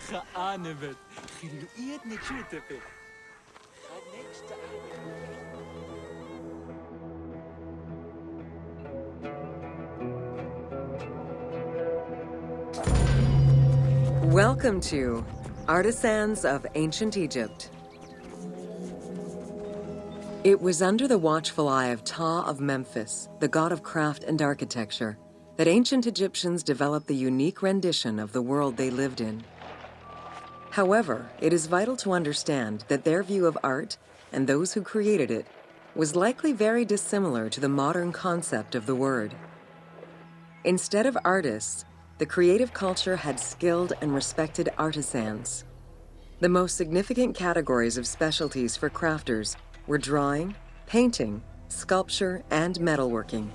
Geanevet. Giluiet nechutepik. Next Welcome to Artisans of Ancient Egypt. It was under the watchful eye of Ptah of Memphis, the god of craft and architecture, that ancient Egyptians developed the unique rendition of the world they lived in. However, it is vital to understand that their view of art, and those who created it, was likely very dissimilar to the modern concept of the word. Instead of artists, the creative culture had skilled and respected artisans. The most significant categories of specialties for crafters were drawing, painting, sculpture, and metalworking.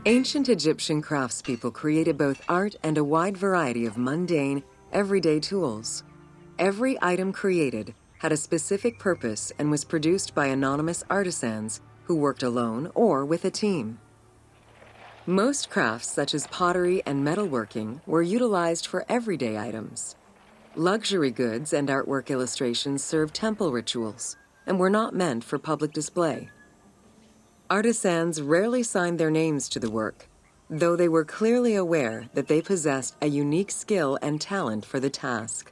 Ancient Egyptian craftspeople created both art and a wide variety of mundane, everyday tools. Every item created had a specific purpose and was produced by anonymous artisans who worked alone or with a team. Most crafts, such as pottery and metalworking, were utilized for everyday items. Luxury goods and artwork illustrations served temple rituals and were not meant for public display. Artisans rarely signed their names to the work, though they were clearly aware that they possessed a unique skill and talent for the task.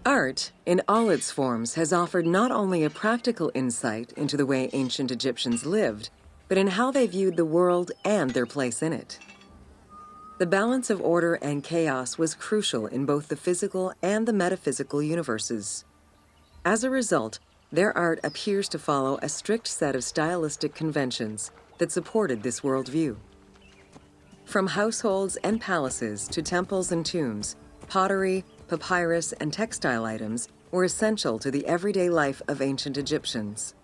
Art, in all its forms, has offered not only a practical insight into the way ancient Egyptians lived, but in how they viewed the world and their place in it. The balance of order and chaos was crucial in both the physical and the metaphysical universes. As a result, their art appears to follow a strict set of stylistic conventions that supported this worldview. From households and palaces to temples and tombs, pottery, papyrus, and textile items were essential to the everyday life of ancient Egyptians.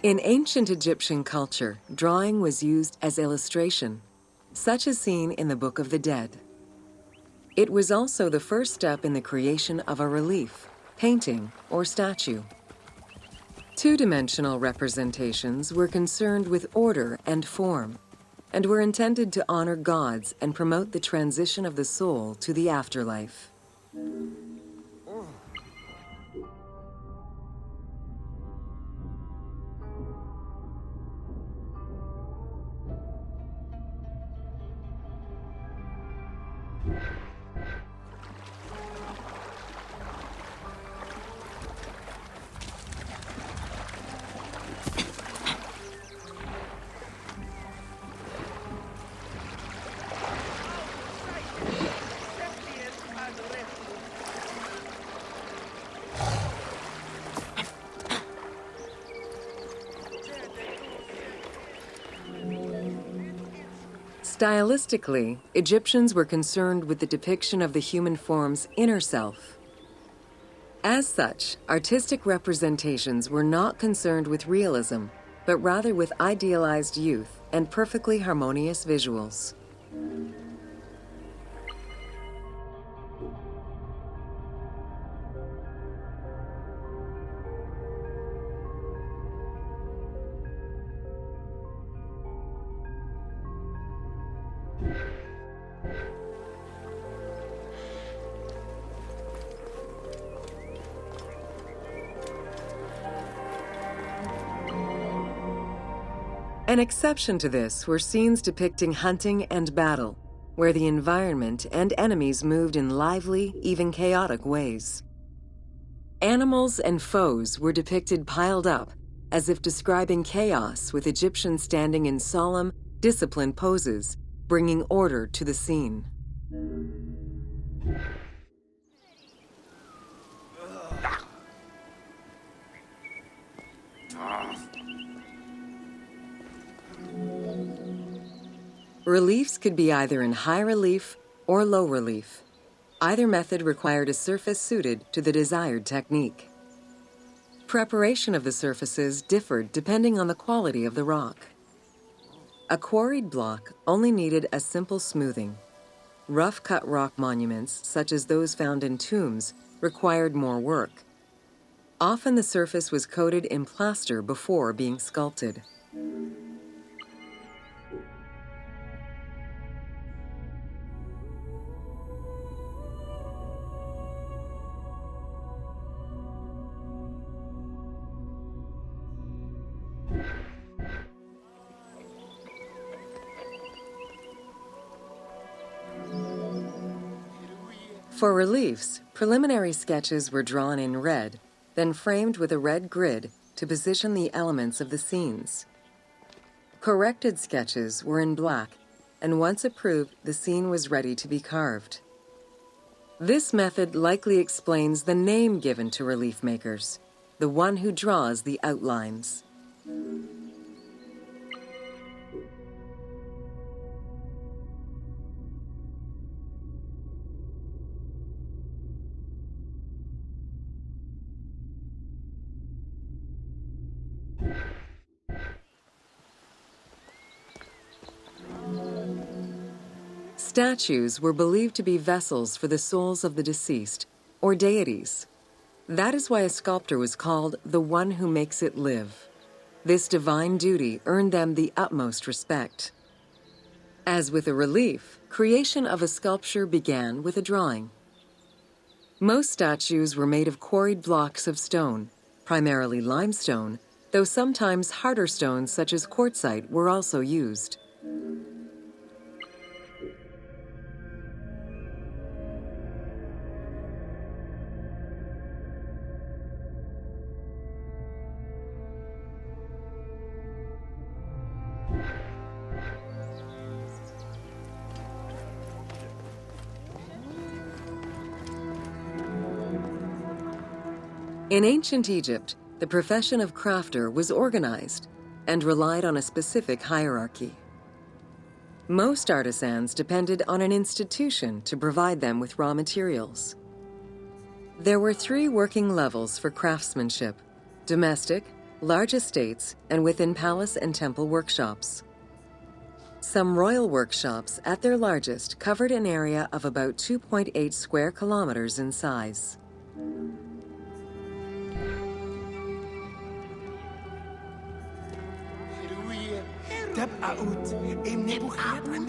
In ancient Egyptian culture, drawing was used as illustration, such as seen in the Book of the Dead. It was also the first step in the creation of a relief, painting, or statue. Two-dimensional representations were concerned with order and form, and were intended to honor gods and promote the transition of the soul to the afterlife. Stylistically, Egyptians were concerned with the depiction of the human form's inner self. As such, artistic representations were not concerned with realism, but rather with idealized youth and perfectly harmonious visuals. An exception to this were scenes depicting hunting and battle, where the environment and enemies moved in lively, even chaotic ways. Animals and foes were depicted piled up, as if describing chaos, with Egyptians standing in solemn, disciplined poses, bringing order to the scene. Reliefs could be either in high relief or low relief. Either method required a surface suited to the desired technique. Preparation of the surfaces differed depending on the quality of the rock. A quarried block only needed a simple smoothing. Rough-cut rock monuments, such as those found in tombs, required more work. Often the surface was coated in plaster before being sculpted. For reliefs, preliminary sketches were drawn in red, then framed with a red grid to position the elements of the scenes. Corrected sketches were in black, and once approved, the scene was ready to be carved. This method likely explains the name given to relief makers, the one who draws the outlines. Statues were believed to be vessels for the souls of the deceased, or deities. That is why a sculptor was called the one who makes it live. This divine duty earned them the utmost respect. As with a relief, creation of a sculpture began with a drawing. Most statues were made of quarried blocks of stone, primarily limestone, though sometimes harder stones such as quartzite were also used. In ancient Egypt, the profession of crafter was organized and relied on a specific hierarchy. Most artisans depended on an institution to provide them with raw materials. There were 3 working levels for craftsmanship: domestic, large estates, and within palace and temple workshops. Some royal workshops, at their largest, covered an area of about 2.8 square kilometers in size.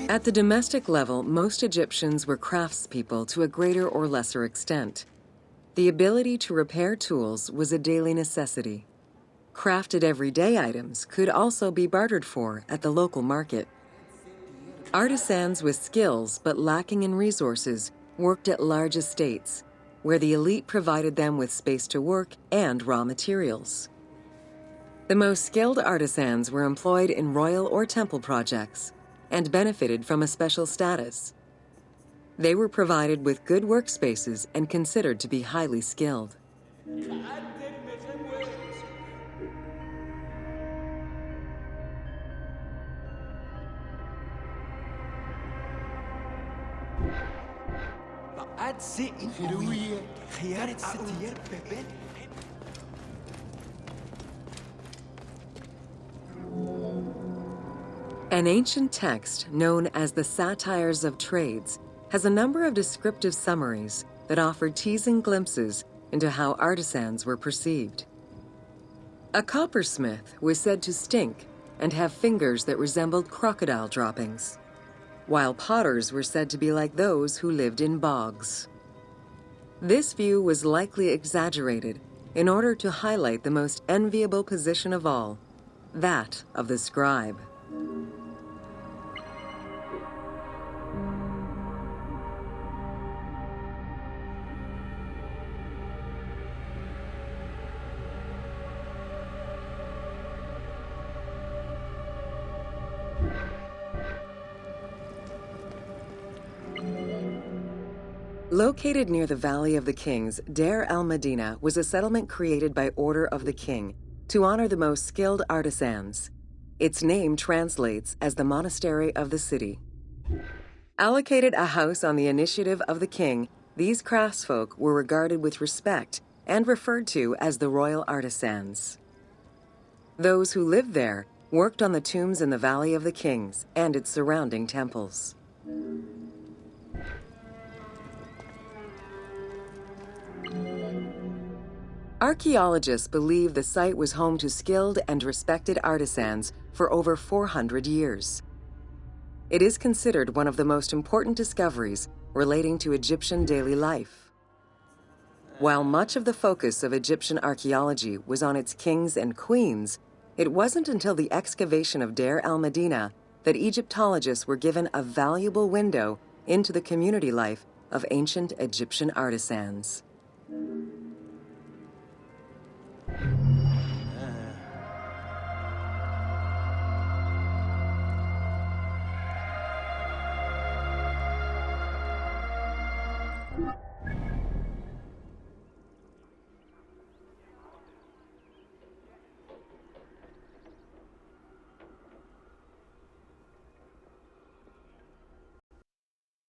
At the domestic level, most Egyptians were craftspeople to a greater or lesser extent. The ability to repair tools was a daily necessity. Crafted everyday items could also be bartered for at the local market. Artisans with skills but lacking in resources worked at large estates, where the elite provided them with space to work and raw materials. The most skilled artisans were employed in royal or temple projects and benefited from a special status. They were provided with good workspaces and considered to be highly skilled. An ancient text known as the Satires of Trades has a number of descriptive summaries that offer teasing glimpses into how artisans were perceived. A coppersmith was said to stink and have fingers that resembled crocodile droppings, while potters were said to be like those who lived in bogs. This view was likely exaggerated in order to highlight the most enviable position of all, that of the scribe. Located near the Valley of the Kings, Deir el-Medina was a settlement created by order of the king to honor the most skilled artisans. Its name translates as the monastery of the city. Allocated a house on the initiative of the king, these craftsfolk were regarded with respect and referred to as the royal artisans. Those who lived there worked on the tombs in the Valley of the Kings and its surrounding temples. Archaeologists believe the site was home to skilled and respected artisans for over 400 years. It is considered one of the most important discoveries relating to Egyptian daily life. While much of the focus of Egyptian archaeology was on its kings and queens, it wasn't until the excavation of Deir el-Medina that Egyptologists were given a valuable window into the community life of ancient Egyptian artisans.